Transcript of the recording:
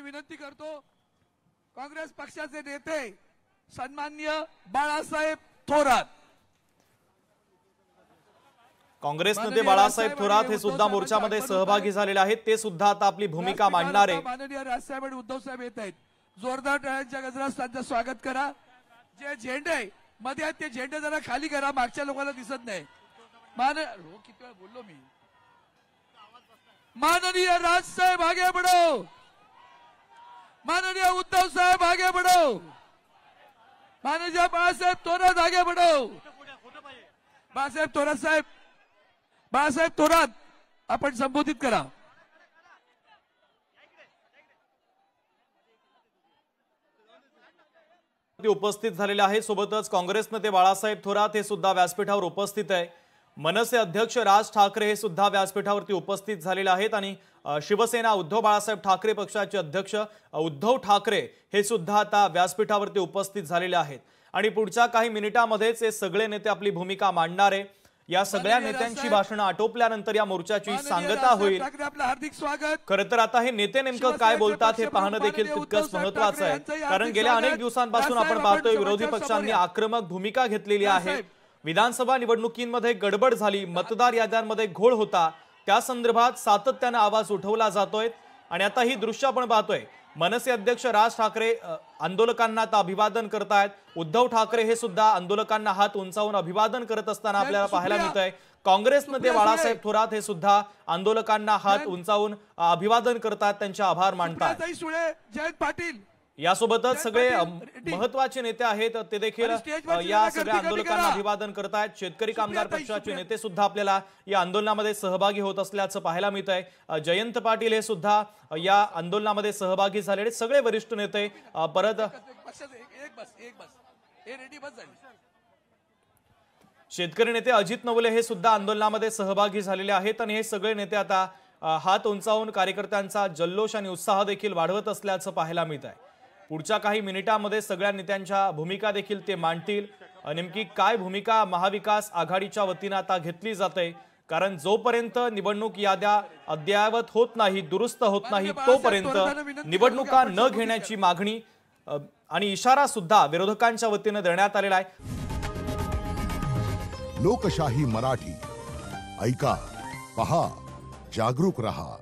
विनंती करतो काँग्रेस पक्षाचे नेते सन्माननीय बाळासाहेब थोरात। काँग्रेस नेते बाळासाहेब थोरात हे सुद्धा मोर्चामध्ये सहभागी झालेले आहेत। ते सुद्धा आता आपली भूमिका मांडणार आहे। माननीय राजसाहेब आणि उद्धव साहेब येत आहेत। जोरदार टाळ्यांच्या गजरात त्यांचं स्वागत करा। जे झेंडे मध्ये आहेत ते झेंडे जरा खाली करा, मागच्या लोकांना दिसत नाही। किती वेळा बोललो मी। माननीय राजसाहेब आगे बढ़ो, माननीय उद्धव साहेब आगे बढ़ो, माननीय बाळासाहेब थोरात आगे बढ़ो। बाळासाहेब थोरात साहेब, बाळासाहेब थोरात आपण संबोधित करा। उपस्थित झालेले आहे। सोबतच काँग्रेस नेते बाळासाहेब थोरात हे सुद्धा व्यासपीठावर उपस्थित आहे। मनसे अध्यक्ष राज ठाकरे हे सुद्धा व्यासपीठावरती उपस्थित झालेले आहेत आणि शिवसेना उद्धव बाळासाहेब ठाकरे पक्षाचे अध्यक्ष उद्धव ठाकरे हे सुद्धा आता व्यासपीठावरती उपस्थित झालेले आहेत आणि पुढच्या काही मिनिटांमध्येच हे सगळे नेते आपली भूमिका मांडणार आहे। या सगळ्या नेत्यांची भाषणं आटोपल्यानंतर या मोर्चाची सांगता होईल। हार्दिक स्वागत। खरं तर आता हे नेते नेमकं काय बोलतात हे पाहणं देखील तितकंच महत्त्वाचं आहे, कारण गेल्या अनेक दिवसांपासून आपण पाहतोय विरोधी पक्षांनी आक्रमक भूमिका घेतलेली आहे। विधानसभा निवडणुकीमध्ये गडबड झाली, मतदार याद्यांमध्ये घोळ होता, त्या संदर्भात सातत्याने आवाज उठवला जातोय आणि आता ही दृश्य आपण पाहतोय। मनसे अध्यक्ष राज ठाकरे आंदोलकांना आता अभिवादन करतायत। उद्धव ठाकरे हे सुद्धा आंदोलकांना हात उंचावून अभिवादन करत असताना आपल्याला पाहायला मिळतंय। काँग्रेस नेते बाळासाहेब थोरात हे सुद्धा आंदोलकांना हात उंचावून अभिवादन करतात, त्यांचे आभार मानतात। जयंत पाटील यासोबतच सगळे महत्त्वाचे नेते आहेत ते देखील या सगळ्या आंदोलकांना अभिवादन करतायत। शेतकरी कामगार पक्षाचे नेते सुद्धा आपल्याला या आंदोलनामध्ये सहभागी होत असल्याचं पाहायला मिळतंय। जयंत पाटील हे सुद्धा या आंदोलनामध्ये सहभागी झालेले सगळे वरिष्ठ नेते परत शेतकरी नेते अजित नवले हे सुद्धा आंदोलनामध्ये सहभागी झालेले आहेत आणि हे सगळे नेते आता हात उंचावून कार्यकर्त्यांचा जल्लोष आणि उत्साह देखील वाढवत असल्याचं पाहायला मिळतंय। पुढच्या काही मिनिटांमध्ये सगळ्या नेत्यांच्या भूमिका देखील ते मांडतील। नेमकी काय भूमिका महाविकास आघाडीच्या वतीने आता घेतली जाते, कारण जोपर्यंत निवडणूक याद्या अद्ययावत होत नाही, दुरुस्त होत नाही, तोपर्यंत निवडणुका न घेण्याची मागणी आणि इशारा सुद्धा विरोधकांच्या वतीने देण्यात आलेला आहे। लोकशाही मराठी ऐका, पहा, जागरूक रहा।